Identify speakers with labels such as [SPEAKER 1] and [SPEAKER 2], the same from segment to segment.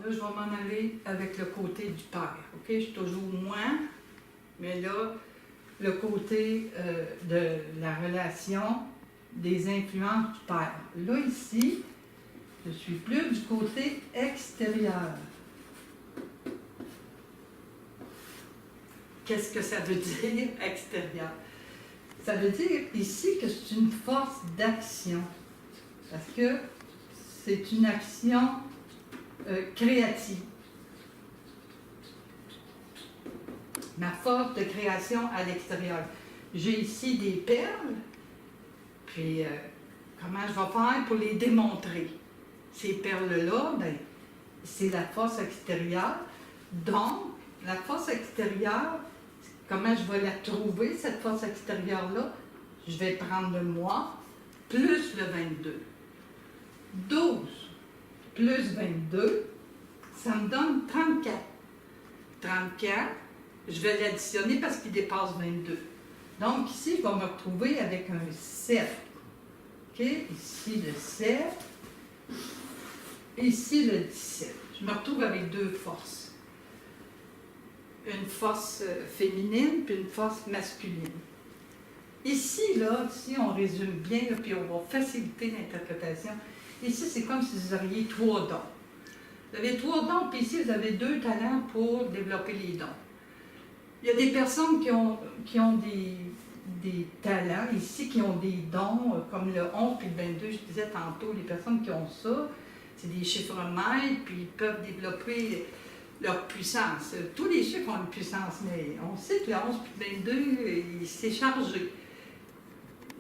[SPEAKER 1] Là, je vais m'en aller avec le côté du père. OK? Je suis toujours moins, mais là, le côté de la relation, des influences du père. Là, ici, je suis plus du côté extérieur. Qu'est-ce que ça veut dire, extérieur? Ça veut dire ici que c'est une force d'action. Parce que c'est une action créative. Ma force de création à l'extérieur. J'ai ici des perles, puis comment je vais faire pour les démontrer? Ces perles-là, ben, c'est la force extérieure. Donc, la force extérieure, comment je vais la trouver, cette force extérieure-là? Je vais prendre le mois plus le 22. 12 plus 22, ça me donne 34. 34, je vais l'additionner parce qu'il dépasse 22. Donc ici, je vais me retrouver avec un 7. OK? Ici le 7. Ici le 17. Je me retrouve avec deux forces. Une force féminine puis une force masculine. Ici, là, si on résume bien, là, puis on va faciliter l'interprétation, ici, c'est comme si vous aviez 3 dons. Vous avez 3 dons, puis ici, vous avez 2 talents pour développer les dons. Il y a des personnes qui ont des talents, ici, qui ont des dons, comme le 11 puis le 22, je disais tantôt, les personnes qui ont ça, c'est des chiffres maîtres, puis ils peuvent développer leur puissance. Tous les chiffres ont une puissance, mais on sait que le 11 puis le 22, c'est chargé.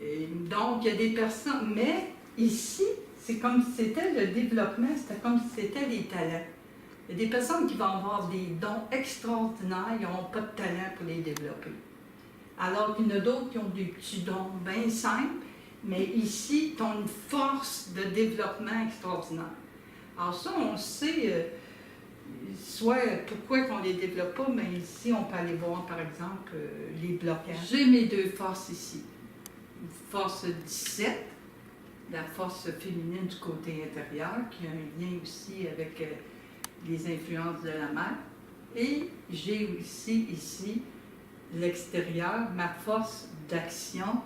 [SPEAKER 1] Et donc, il y a des personnes, mais ici, c'est comme si c'était le développement, c'était comme si c'était les talents. Il y a des personnes qui vont avoir des dons extraordinaires, ils n'ont pas de talent pour les développer. Alors qu'il y en a d'autres qui ont des petits dons bien simples, mais ici, ils ont une force de développement extraordinaire. Alors ça, on sait, soit pourquoi on ne les développe pas, mais ici, on peut aller voir, par exemple, les blocages. J'ai mes deux forces ici. Une force 17, la force féminine du côté intérieur, qui a un lien aussi avec les influences de la mère. Et j'ai aussi ici l'extérieur, ma force d'action,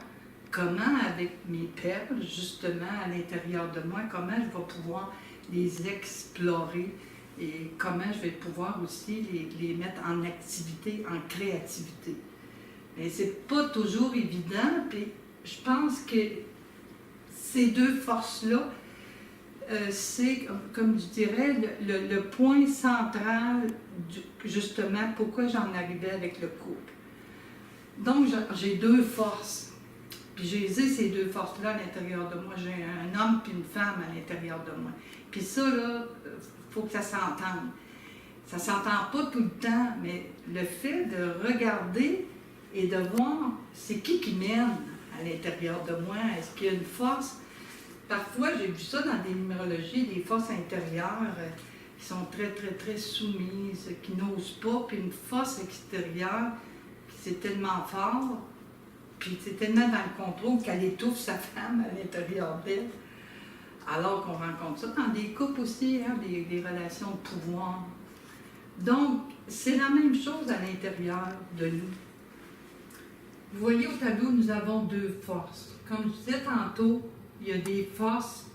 [SPEAKER 1] comment avec mes perles, justement à l'intérieur de moi, comment je vais pouvoir les explorer et comment je vais pouvoir aussi les mettre en activité, en créativité. Mais c'est pas toujours évident, puis je pense que ces deux forces-là, c'est, comme je dirais, le point central, justement, pourquoi j'en arrivais avec le couple. Donc, j'ai deux forces. Puis j'ai ces deux forces-là à l'intérieur de moi. J'ai un homme puis une femme à l'intérieur de moi. Puis ça, là, il faut que ça s'entende. Ça ne s'entend pas tout le temps, mais le fait de regarder et de voir c'est qui mène à l'intérieur de moi. Est-ce qu'il y a une force? Parfois, j'ai vu ça dans des numérologies, des forces intérieures qui sont très, très, très soumises, qui n'osent pas, puis une force extérieure, puis c'est tellement fort, puis c'est tellement dans le contrôle qu'elle étouffe sa femme à l'intérieur d'elle. Alors qu'on rencontre ça dans des couples aussi, hein, des relations de pouvoir. Donc, c'est la même chose à l'intérieur de nous. Vous voyez au tableau, nous avons deux forces. Comme je disais tantôt, il y a des forces.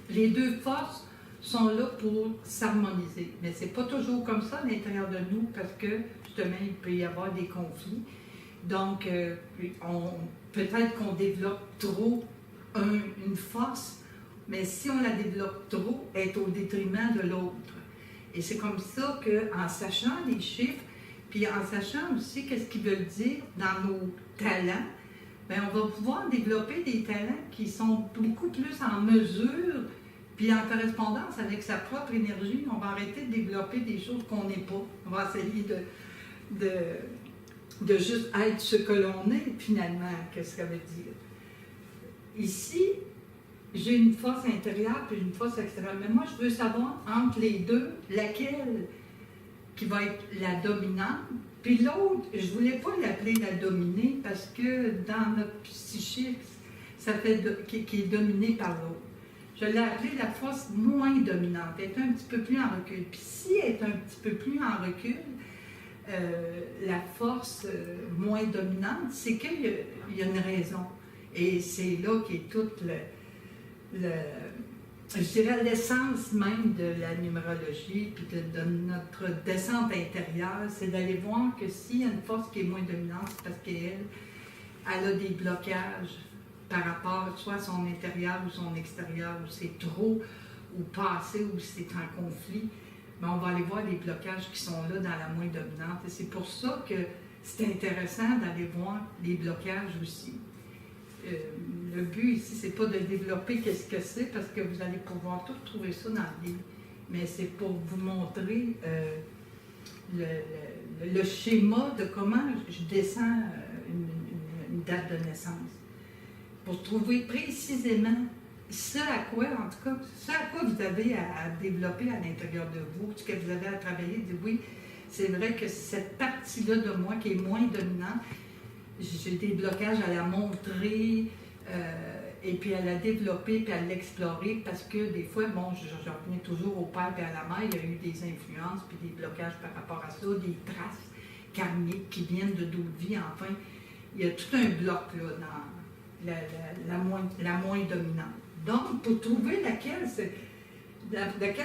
[SPEAKER 1] Les deux forces sont là pour s'harmoniser. Mais ce n'est pas toujours comme ça à l'intérieur de nous parce que, justement, il peut y avoir des conflits. Donc, peut-être qu'on développe trop une force, mais si on la développe trop, elle est au détriment de l'autre. Et c'est comme ça qu'en sachant les chiffres, puis en sachant aussi qu'est-ce qu'ils veulent dire dans nos talents, bien, on va pouvoir développer des talents qui sont beaucoup plus en mesure, puis en correspondance avec sa propre énergie. On va arrêter de développer des choses qu'on n'est pas. On va essayer de juste être ce que l'on est, finalement, qu'est-ce que ça veut dire. Ici, j'ai une force intérieure puis une force extérieure. Mais moi, je veux savoir entre les deux, laquelle qui va être la dominante. Puis l'autre, je ne voulais pas l'appeler la dominée parce que dans notre psychique, ça fait qui est dominé par l'autre. Je l'ai appelée la force moins dominante. Elle est un petit peu plus en recul. Puis si elle est un petit peu plus en recul, la force moins dominante, c'est qu'il y a une raison. Et c'est là qu'est toute je dirais l'essence même de la numérologie puis de notre descente intérieure, c'est d'aller voir que s'il y a une force qui est moins dominante, c'est parce qu'elle a des blocages par rapport soit à son intérieur ou son extérieur, ou c'est trop, ou passé, ou c'est en conflit. Mais on va aller voir les blocages qui sont là dans la moins dominante. Et c'est pour ça que c'est intéressant d'aller voir les blocages aussi. Le but ici, c'est pas de développer qu'est-ce que c'est, parce que vous allez pouvoir tout trouver ça dans le livre. Mais c'est pour vous montrer le schéma de comment je descends une date de naissance. Pour trouver précisément ce à quoi, en tout cas, ce à quoi vous avez à développer à l'intérieur de vous, ce que vous avez à travailler, de oui, c'est vrai que cette partie-là de moi qui est moins dominante, j'ai des blocages à la montrer, et puis à la développer, puis à l'explorer, parce que des fois, bon, je reviens toujours au père et à la mère, il y a eu des influences, puis des blocages par rapport à ça, des traces karmiques qui viennent de d'autres vies, enfin, il y a tout un bloc là, dans la moins dominante. Donc, pour trouver laquelle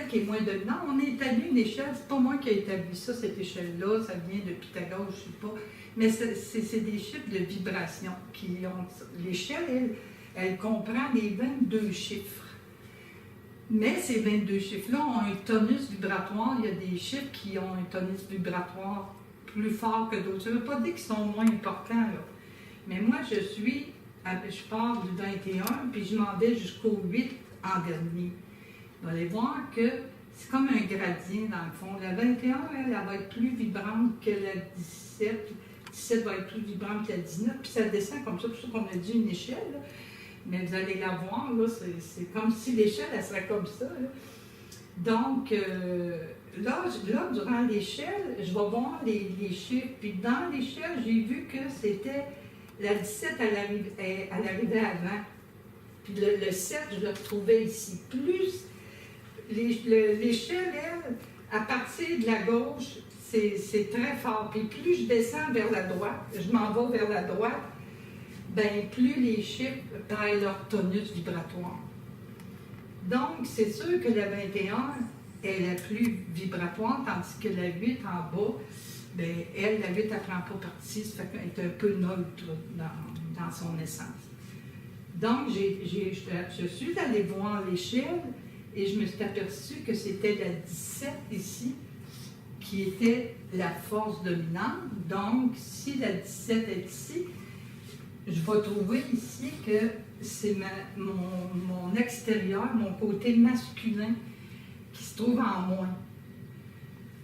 [SPEAKER 1] qui est moins dominante, on a établi une échelle, c'est pas moi qui ai établi ça, cette échelle-là, ça vient de Pythagore, je ne sais pas, mais c'est des chiffres de vibration qui ont. L'échelle, elle comprend les 22 chiffres. Mais ces 22 chiffres-là ont un tonus vibratoire. Il y a des chiffres qui ont un tonus vibratoire plus fort que d'autres. Ça ne veut pas dire qu'ils sont moins importants, là. Mais moi, je pars du 21, puis je m'en vais jusqu'au 8 en dernier. Vous allez voir que c'est comme un gradient, dans le fond. La 21, elle va être plus vibrante que la 17. 17 va être plus vibrante que la 19, puis ça descend comme ça. C'est pour ça qu'on a dit une échelle, là. Mais vous allez la voir, là, c'est comme si l'échelle, elle serait comme ça, là. Donc, là, durant l'échelle, je vais voir les chiffres. Puis dans l'échelle, j'ai vu que c'était la 17, elle arrivait avant. Puis le 7, je le retrouvais ici. Plus l'échelle, elle, à partir de la gauche, c'est très fort. Puis plus je descends vers la droite, je m'en vais vers la droite, bien, plus les chiffres perdent leur tonus vibratoire. Donc, c'est sûr que la 21 est la plus vibratoire, tandis que la 8 en bas, bien, elle, la 8, elle ne prend pas partie, ça fait qu'elle est un peu neutre dans son essence. Donc, je suis allée voir l'échelle et je me suis aperçue que c'était la 17 ici, qui était la force dominante. Donc, si la 17 est ici, je vais trouver ici que c'est mon extérieur, mon côté masculin qui se trouve en moi.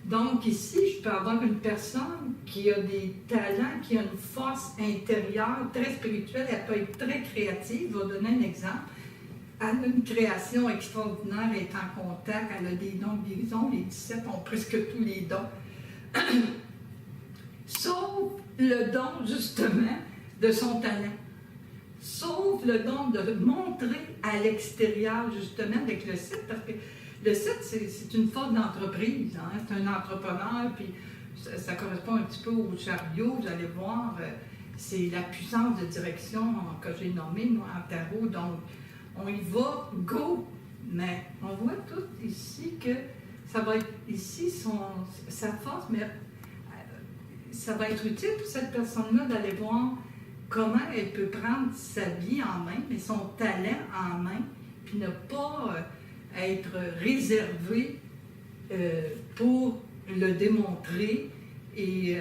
[SPEAKER 1] Donc ici, je peux avoir une personne qui a des talents, qui a une force intérieure très spirituelle, elle peut être très créative. Je vais donner un exemple. Elle a une création extraordinaire, elle est en contact, elle a des dons de guérison, les 17 ont presque tous les dons. Sauf le don, justement, de son talent. Sauf le don de montrer à l'extérieur, justement, avec le 7, parce que le 7, c'est une forme d'entreprise, hein? C'est un entrepreneur, puis ça correspond un petit peu au chariot, vous allez voir, c'est la puissance de direction que j'ai nommée, moi, en tarot, donc on y va, go! Mais on voit tout ici que ça va être ici sa force, mais ça va être utile pour cette personne-là d'aller voir comment elle peut prendre sa vie en main, mais son talent en main, puis ne pas être réservée pour le démontrer. Et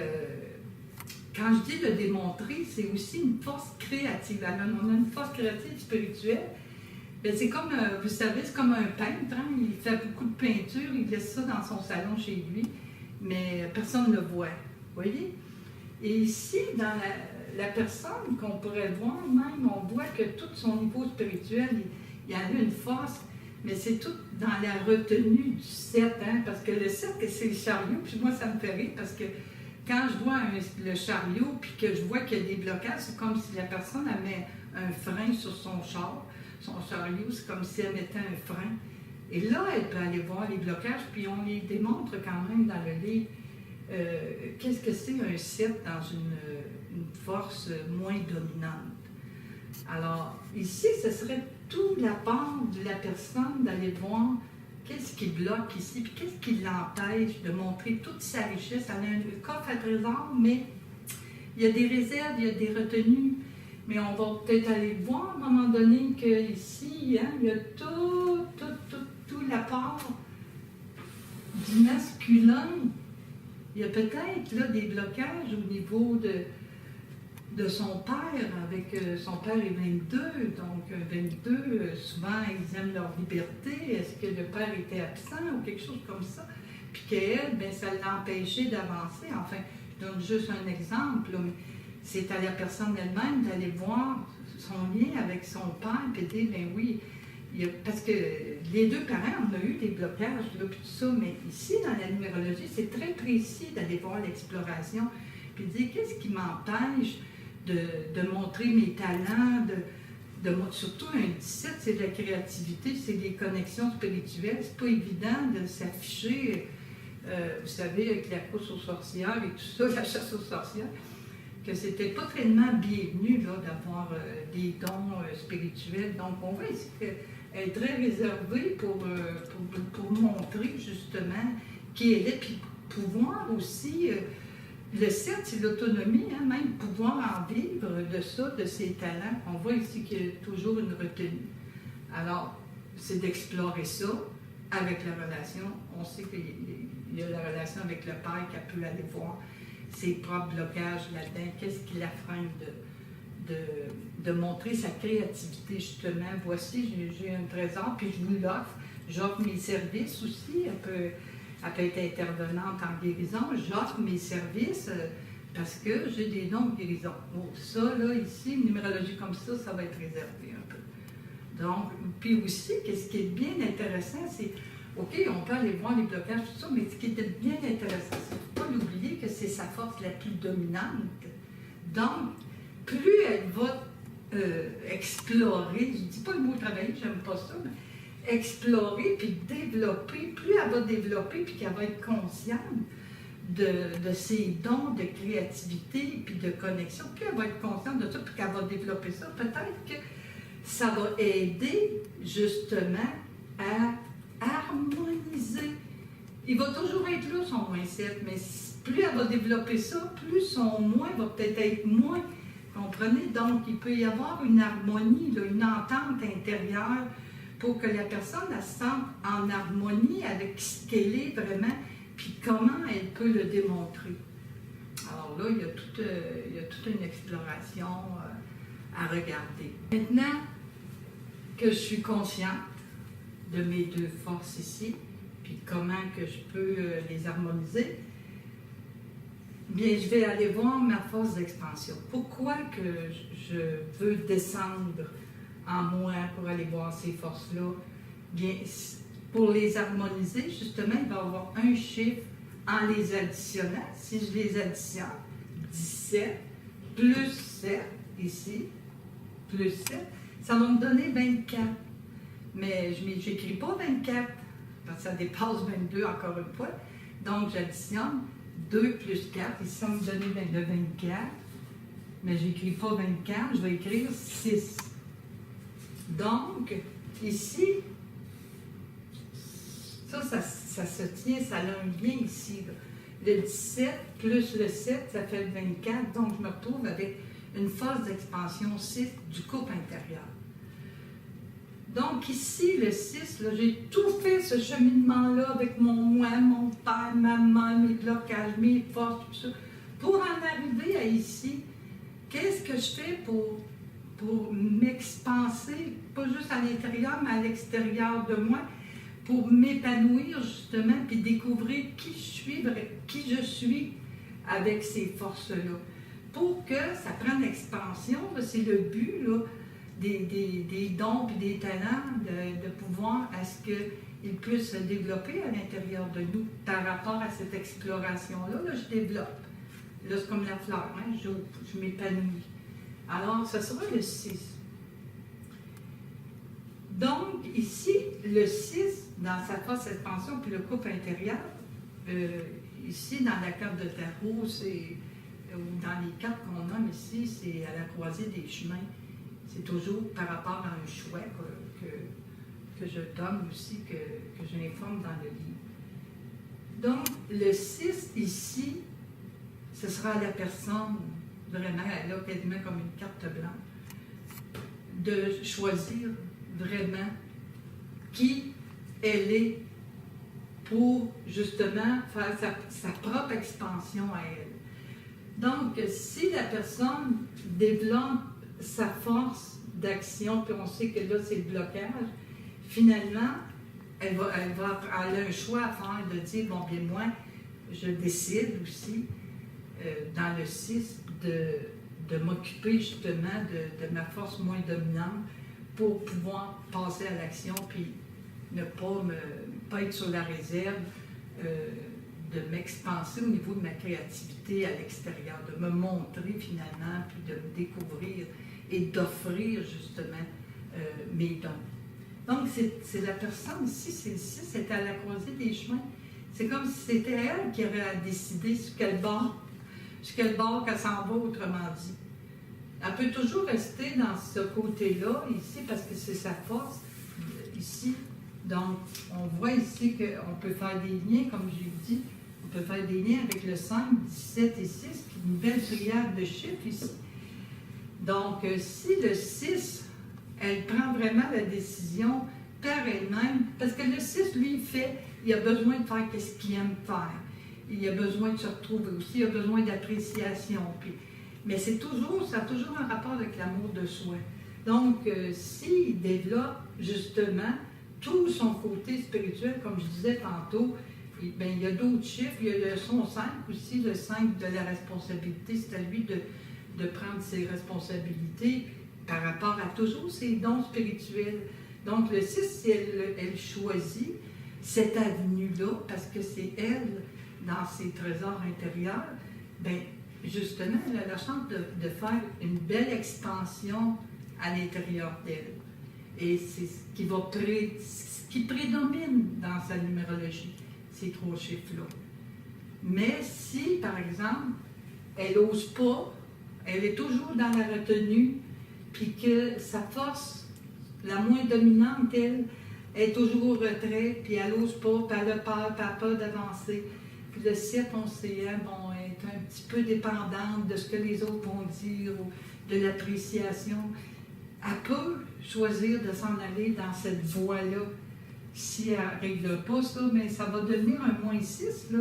[SPEAKER 1] quand je dis le démontrer, c'est aussi une force créative. Alors, on a une force créative spirituelle. C'est comme, vous savez, c'est comme un peintre, hein? Il fait beaucoup de peinture, il laisse ça dans son salon chez lui, mais personne ne le voit. Vous voyez? Et ici, dans la personne qu'on pourrait voir même, on voit que tout son niveau spirituel, il y a une force, mais c'est tout dans la retenue du 7, hein? Parce que le 7, c'est le chariot, puis moi, ça me fait rire, parce que quand je vois le chariot, puis que je vois qu'il y a des blocages, c'est comme si la personne avait un frein sur son char. Son chariot, c'est comme si elle mettait un frein. Et là, elle peut aller voir les blocages, puis on les démontre quand même dans le livre. Qu'est-ce que c'est un 7 dans une force moins dominante? Alors, ici, ce serait tout la part de la personne d'aller voir qu'est-ce qui bloque ici, puis qu'est-ce qui l'empêche de montrer toute sa richesse. Elle a un coffre à trésor, mais il y a des réserves, il y a des retenues. Mais on va peut-être aller voir à un moment donné qu'ici, hein, il y a tout la part du masculin. Il y a peut-être là des blocages au niveau de son père, avec son père est 22, donc 22, souvent ils aiment leur liberté. Est-ce que le père était absent ou quelque chose comme ça? Puis qu'elle, bien, ça l'a empêché d'avancer. Enfin, je donne juste un exemple, là, mais c'est à la personne elle-même d'aller voir son lien avec son père et dire, bien oui, parce que les deux parents, on a eu des blocages, là, puis tout ça, mais ici, dans la numérologie, c'est très précis d'aller voir l'exploration, puis dire, qu'est-ce qui m'empêche de montrer mes talents, surtout un 17, c'est de la créativité, c'est des connexions spirituelles, c'est pas évident de s'afficher, vous savez, avec la course aux sorcières et tout ça, la chasse aux sorcières, que c'était pas tellement bienvenu là, d'avoir des dons spirituels. Donc, on voit ici qu'elle est très réservée pour montrer justement qui elle est, puis pouvoir aussi, le 7, c'est l'autonomie, hein, même pouvoir en vivre de ça, de ses talents. On voit ici qu'il y a toujours une retenue. Alors, c'est d'explorer ça avec la relation. On sait qu'il y a la relation avec le père qu'elle peut aller voir ses propres blocages là-dedans, qu'est-ce qui la freine de montrer sa créativité, justement. Voici, j'ai un trésor, puis je vous l'offre. J'offre mes services aussi. Elle peut être intervenante en guérison. J'offre mes services parce que j'ai des dons de guérison. Bon, ça, là, ici, une numérologie comme ça va être réservé un peu. Donc, puis aussi, qu'est-ce qui est bien intéressant, c'est OK, on peut aller voir les blocages, tout ça, mais ce qui était bien intéressant, c'est de ne pas l'oublier que c'est sa force la plus dominante. Donc, plus elle va explorer, je ne dis pas le mot travailler, j'aime pas ça, mais explorer puis développer, plus elle va développer puis qu'elle va être consciente de ses dons de créativité puis de connexion, plus elle va être consciente de ça puis qu'elle va développer ça, peut-être que ça va aider justement à harmoniser. Il va toujours être là, son moins 7, mais plus elle va développer ça, plus son moins va peut-être être moins. Comprenez? Donc, il peut y avoir une harmonie, là, une entente intérieure pour que la personne elle se sente en harmonie avec ce qu'elle est vraiment, puis comment elle peut le démontrer. Alors là, il y a toute une exploration à regarder. Maintenant que je suis consciente de mes deux forces ici, puis comment que je peux les harmoniser, bien, je vais aller voir ma force d'expansion. Pourquoi que je veux descendre en moi pour aller voir ces forces-là? Bien, pour les harmoniser, justement, il va y avoir un chiffre en les additionnant. Si je les additionne, 17 plus 7, ici, plus 7, ça va me donner 24. Mais je n'écris pas 24, parce que ça dépasse 22 encore une fois. Donc, j'additionne 2 plus 4, ici, ça va me donner le 24. Mais je n'écris pas 24, je vais écrire 6. Donc, ici, ça se tient, ça a un lien ici. Là. Le 17 plus le 7, ça fait le 24. Donc, je me retrouve avec une force d'expansion 6 du couple intérieur. Donc ici, le 6, là, j'ai tout fait ce cheminement-là avec mon moi, mon père, ma mère, mes blocages, mes forces, tout ça. Pour en arriver à ici, qu'est-ce que je fais pour m'expanser, pas juste à l'intérieur, mais à l'extérieur de moi, pour m'épanouir justement, puis découvrir qui je suis avec ces forces-là. Pour que ça prenne expansion, c'est le but, là, des dons et des talents, de pouvoir à ce qu'ils puissent se développer à l'intérieur de nous. Par rapport à cette exploration-là, là, je développe. Là, c'est comme la fleur, hein? Je m'épanouis. Alors, ce sera le 6. Donc, ici, le 6, dans sa force expansion, puis le couple intérieur, ici, dans la carte de tarot, ou dans les cartes qu'on a ici, c'est à la croisée des chemins. C'est toujours par rapport à un choix que je donne aussi, que j'informe dans le livre. Donc, le 6 ici, ce sera la personne, vraiment, elle a quasiment comme une carte blanche, de choisir vraiment qui elle est pour justement faire sa propre expansion à elle. Donc, si la personne développe sa force d'action, puis on sait que là, c'est le blocage, finalement, elle a un choix à faire de dire, bon, bien moi, je décide aussi, dans le 6, de m'occuper justement de ma force moins dominante pour pouvoir passer à l'action, puis ne pas être sur la réserve, de m'expanser au niveau de ma créativité à l'extérieur, de me montrer finalement, puis de me découvrir et d'offrir justement mes dons. Donc, c'est la personne ici, c'est le 6, c'est à la croisée des chemins. C'est comme si c'était elle qui aurait à décider sur quel bord qu'elle s'en va, autrement dit. Elle peut toujours rester dans ce côté-là, ici, parce que c'est sa force, ici. Donc, on voit ici qu'on peut faire des liens, comme j'ai dit, on peut faire des liens avec le 5, 17 et 6, puis une belle triade de chiffres ici. Donc, si le 6, elle prend vraiment la décision par elle-même, parce que le 6, lui, il a besoin de faire ce qu'il aime faire. Il a besoin de se retrouver aussi, il a besoin d'appréciation. Mais ça a toujours un rapport avec l'amour de soi. Donc, s'il développe justement tout son côté spirituel, comme je disais tantôt, bien, il y a d'autres chiffres. Il y a son 5 aussi, le 5 de la responsabilité. C'est à lui de prendre ses responsabilités par rapport à toujours ses dons spirituels. Donc, le 6, si elle choisit cette avenue-là, parce que c'est elle, dans ses trésors intérieurs, bien, justement, elle a la chance de faire une belle expansion à l'intérieur d'elle. Et c'est ce qui prédomine dans sa numérologie, ces 3 chiffres-là. Mais si, par exemple, elle n'ose pas, elle est toujours dans la retenue, puis que sa force, la moins dominante, elle, est toujours au retrait, puis elle n'ose pas, puis elle a peur d'avancer. Puis le 7, on sait, bon, est un petit peu dépendante de ce que les autres vont dire, ou de l'appréciation. Elle peut choisir de s'en aller dans cette voie-là. Si elle ne règle pas ça, mais ça va devenir un moins 6, là,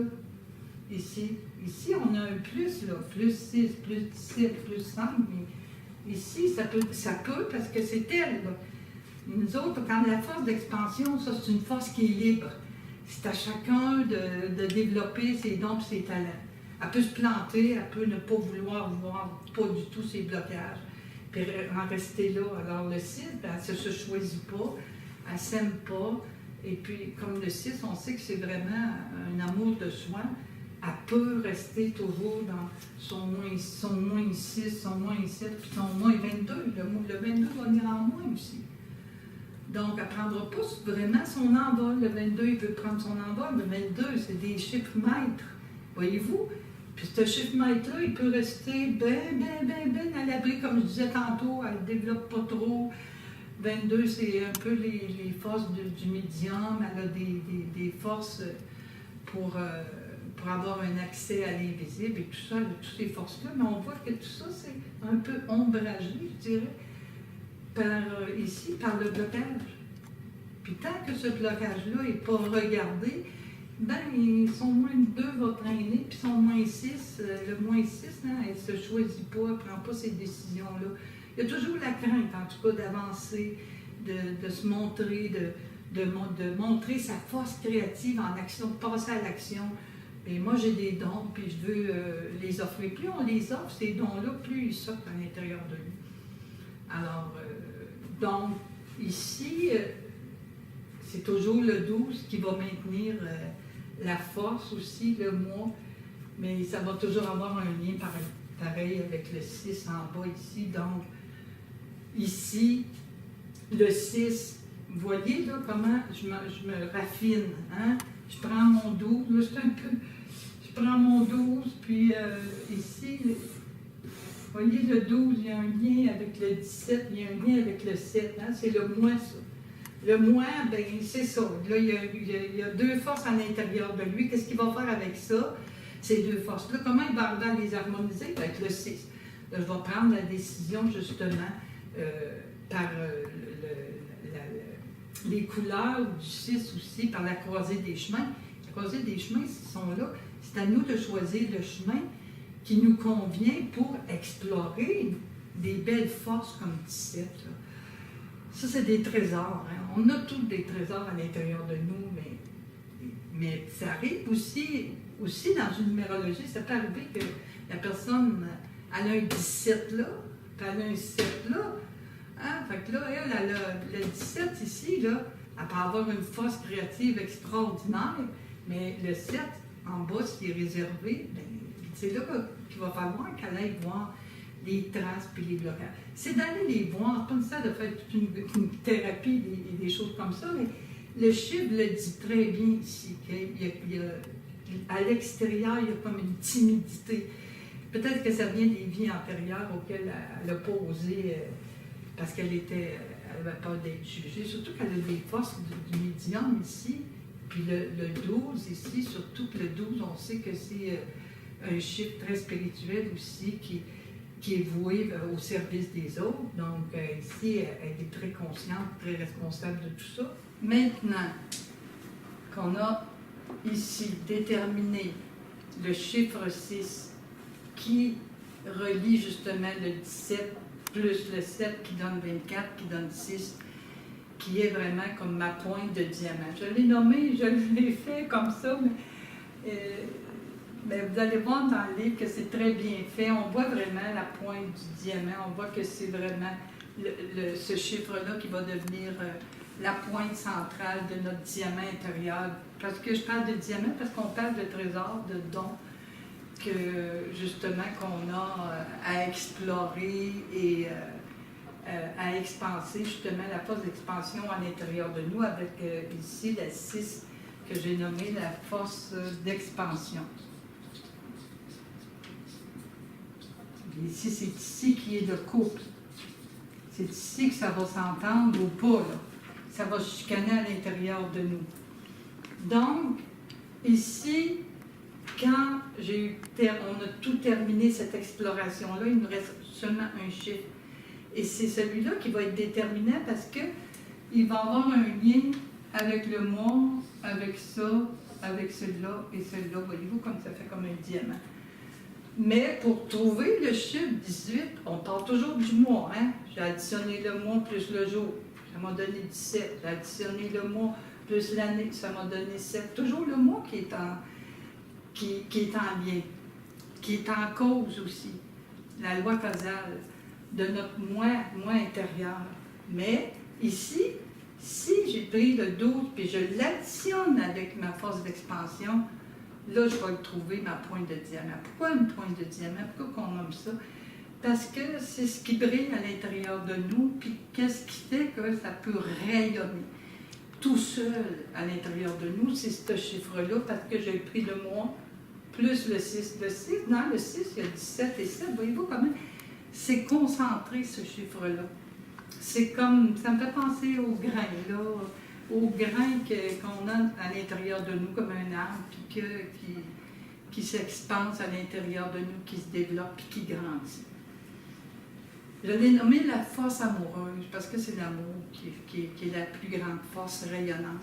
[SPEAKER 1] ici. Ici, on a un plus, là, plus 6, plus 17, plus 5, mais ici, ça peut parce que c'est elle, là. Nous autres, quand la force d'expansion, ça, c'est une force qui est libre. C'est à chacun de développer ses dons et ses talents. Elle peut se planter, elle peut ne pas vouloir voir pas du tout ses blocages, puis en rester là. Alors le 6, ben, elle ne se choisit pas, elle ne s'aime pas, et puis comme le 6, on sait que c'est vraiment un amour de soi, elle peut rester toujours dans son moins 6, son moins 7, puis son moins 22. Le 22 va venir en moins aussi. Donc, elle ne prendra pas vraiment son envol. Le 22, il veut prendre son envol. Le 22, c'est des chiffres maîtres, voyez-vous? Puis ce chiffre maître-là, il peut rester bien à l'abri, comme je disais tantôt, elle ne développe pas trop. 22, c'est un peu les forces du médium. Elle a des forces pour avoir un accès à l'invisible et tout ça, toutes ces forces-là. Mais on voit que tout ça, c'est un peu ombragé, je dirais, par le blocage. Puis tant que ce blocage-là n'est pas regardé, ben son moins 2 va traîner, puis son moins 6, le moins 6, hein, elle ne se choisit pas, elle ne prend pas ces décisions-là. Il y a toujours la crainte, en tout cas, d'avancer, de se montrer, de montrer sa force créative en action, de passer à l'action. Et moi, j'ai des dons, puis je veux les offrir. Plus on les offre, ces dons-là, plus ils sortent à l'intérieur de nous. Alors, donc, ici, c'est toujours le 12 qui va maintenir la force aussi, le mois, mais ça va toujours avoir un lien pareil avec le 6 en bas ici. Donc, ici, le 6 Vous voyez là comment je me raffine. Hein? Je prends mon 12, là c'est un peu. Je prends mon 12, puis ici, vous voyez le 12, il y a un lien avec le 17, il y a un lien avec le 7. Hein? C'est le moins ça. Le moins, ben c'est ça. Là, il y a deux forces à l'intérieur de lui. Qu'est-ce qu'il va faire avec ça? Ces deux forces-là, comment il va les harmoniser? Avec le 6. Là, je vais prendre la décision justement par les couleurs du 6 aussi, par la croisée des chemins. La croisée des chemins, ils sont là. C'est à nous de choisir le chemin qui nous convient pour explorer des belles forces comme 17. Là. Ça, c'est des trésors. Hein. On a tous des trésors à l'intérieur de nous, mais ça arrive aussi dans une numérologie, ça peut arriver que la personne elle a un 17 là, puis elle a un 7 là. Hein? Fait que là, elle a le 17 ici, là, elle peut avoir une force créative extraordinaire, mais le 7 en bas, ce qui est réservé, ben, c'est là qu'il va falloir qu'elle aille voir les traces puis les blocages. C'est d'aller les voir, pas ça de faire toute une thérapie et des choses comme ça, mais le chiffre le dit très bien ici. À l'extérieur, il y a comme une timidité. Peut-être que ça vient des vies antérieures auxquelles elle n'a pas osé, parce qu'elle avait peur d'être jugée. Surtout qu'elle a des forces du médium ici, puis le 12 ici, surtout que le 12, on sait que c'est un chiffre très spirituel aussi qui est voué au service des autres. Donc ici, elle est très consciente, très responsable de tout ça. Maintenant qu'on a ici déterminé le chiffre 6 qui relie justement le 17 plus le 7 qui donne 24, qui donne 6, qui est vraiment comme ma pointe de diamant. Je l'ai nommé, je l'ai fait comme ça, mais vous allez voir dans le livre que c'est très bien fait. On voit vraiment la pointe du diamant, on voit que c'est vraiment ce chiffre-là qui va devenir la pointe centrale de notre diamant intérieur. Parce que je parle de diamant, parce qu'on parle de trésors, de dons, que justement qu'on a à explorer et à expanser justement la force d'expansion à l'intérieur de nous avec ici la 6 que j'ai nommée la force d'expansion. Ici, c'est ici qui est le couple. C'est ici que ça va s'entendre ou pas, là. Ça va se chicaner à l'intérieur de nous. Donc, ici, quand on a tout terminé cette exploration-là, il nous reste seulement un chiffre. Et c'est celui-là qui va être déterminant parce qu'il va avoir un lien avec le mois, avec ça, avec celui-là et celui-là. Voyez-vous comme ça fait comme un diamant. Mais pour trouver le chiffre 18, on part toujours du mois. Hein? J'ai additionné le mois plus le jour. Ça m'a donné 17. J'ai additionné le mois plus l'année. Ça m'a donné 7. Toujours le mois qui est en lien, qui est en cause aussi. La loi causale de notre moi intérieur. Mais ici, si j'ai pris le 12 puis je l'additionne avec ma force d'expansion, là, je vais le trouver, ma pointe de diamant. Pourquoi une pointe de diamant? Pourquoi qu'on nomme ça? Parce que c'est ce qui brille à l'intérieur de nous, puis qu'est-ce qui fait que ça peut rayonner tout seul à l'intérieur de nous, c'est ce chiffre-là, parce que j'ai pris le mois plus le 6. Le 6, dans le 6, il y a 17 et 7. Voyez-vous comment c'est concentré, ce chiffre-là. C'est comme, ça me fait penser au grain, là, au grain qu'on a à l'intérieur de nous, comme un arbre, puis qui s'expanse à l'intérieur de nous, qui se développe, puis qui grandit. Je l'ai nommé la force amoureuse, parce que c'est l'amour qui est la plus grande force rayonnante.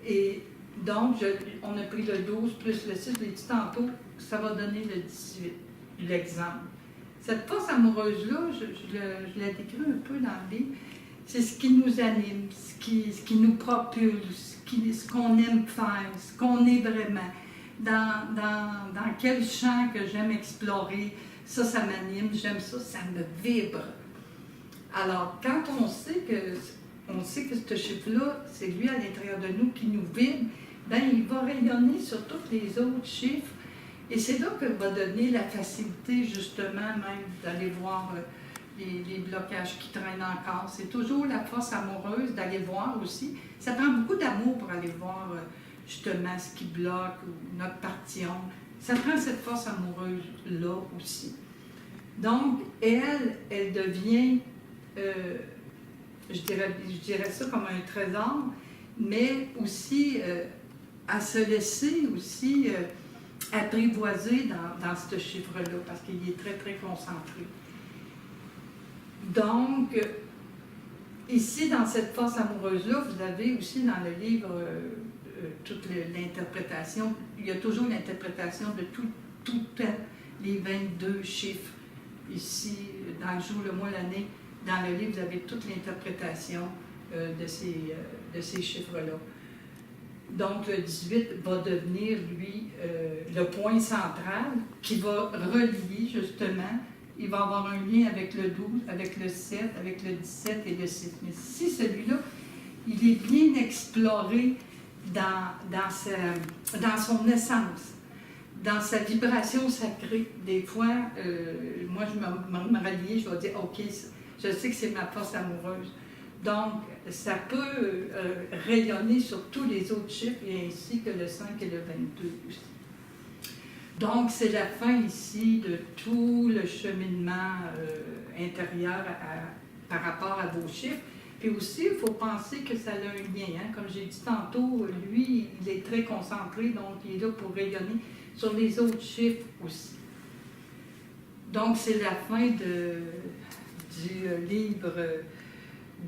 [SPEAKER 1] Et donc, on a pris le 12 plus le 6, je l'ai dit tantôt, ça va donner le 18, l'exemple. Cette force amoureuse-là, je la décris un peu dans le livre, c'est ce qui nous anime, ce qui nous propulse, ce qu'on aime faire, ce qu'on est vraiment, dans quel champ que j'aime explorer. Ça m'anime, j'aime ça, ça me vibre. Alors, quand on sait que ce chiffre-là, c'est lui à l'intérieur de nous qui nous vibre, bien, il va rayonner sur tous les autres chiffres. Et c'est là que va donner la facilité, justement, même d'aller voir les blocages qui traînent encore. C'est toujours la force amoureuse d'aller voir aussi. Ça prend beaucoup d'amour pour aller voir justement ce qui bloque ou notre partie ombre. Ça prend cette force amoureuse-là aussi. Donc, elle devient, je dirais ça comme un trésor, mais aussi à se laisser aussi apprivoiser dans ce chiffre-là, parce qu'il est très, très concentré. Donc, ici, dans cette force amoureuse-là, vous avez aussi dans le livre toute l'interprétation. Il y a toujours l'interprétation de toutes les 22 chiffres. Ici, dans le jour, le mois, l'année, dans le livre, vous avez toute l'interprétation de ces chiffres-là. Donc, le 18 va devenir, lui, le point central qui va relier, justement, il va avoir un lien avec le 12, avec le 7, avec le 17 et le 6. Mais si celui-là, il est bien exploré dans son essence, dans sa vibration sacrée. Des fois, moi, je me rallie, je vais dire, OK, je sais que c'est ma force amoureuse. Donc, ça peut rayonner sur tous les autres chiffres, et ainsi que le 5 et le 22 aussi. Donc, c'est la fin ici de tout le cheminement intérieur par rapport à vos chiffres. Puis aussi, il faut penser que ça a un lien. Hein? Comme j'ai dit tantôt, lui, il est très concentré, donc il est là pour rayonner sur les autres chiffres aussi. Donc, c'est la fin du livre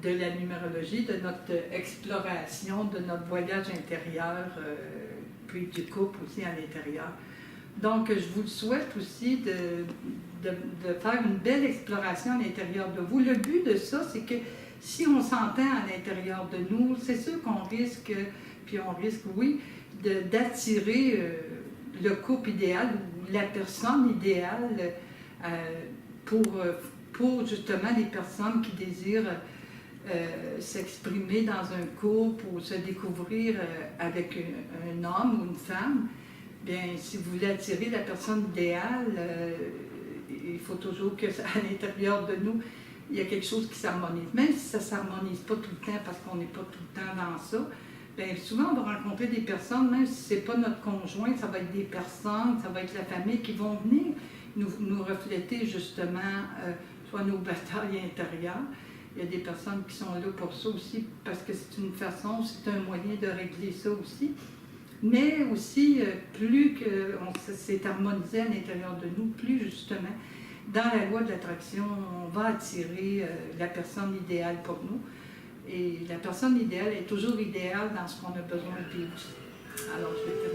[SPEAKER 1] de la numérologie, de notre exploration, de notre voyage intérieur, puis du couple aussi à l'intérieur. Donc, je vous souhaite aussi de faire une belle exploration à l'intérieur de vous. Le but de ça, c'est que si on s'entend à l'intérieur de nous, c'est sûr qu'on risque, oui, d'attirer le couple idéal ou la personne idéale pour justement les personnes qui désirent s'exprimer dans un couple ou se découvrir avec un homme ou une femme. Bien, si vous voulez attirer la personne idéale, il faut toujours qu'à l'intérieur de nous, il y a quelque chose qui s'harmonise. Même si ça ne s'harmonise pas tout le temps parce qu'on n'est pas tout le temps dans ça, bien, souvent on va rencontrer des personnes, même si ce n'est pas notre conjoint, ça va être des personnes, ça va être la famille qui vont venir nous refléter justement soit nos batailles intérieures. Il y a des personnes qui sont là pour ça aussi, parce que c'est une façon, c'est un moyen de régler ça aussi. Mais aussi, plus que s'est harmonisé à l'intérieur de nous, plus justement, dans la loi de l'attraction, on va attirer la personne idéale pour nous. Et la personne idéale est toujours idéale dans ce qu'on a besoin de vivre. Alors, je vais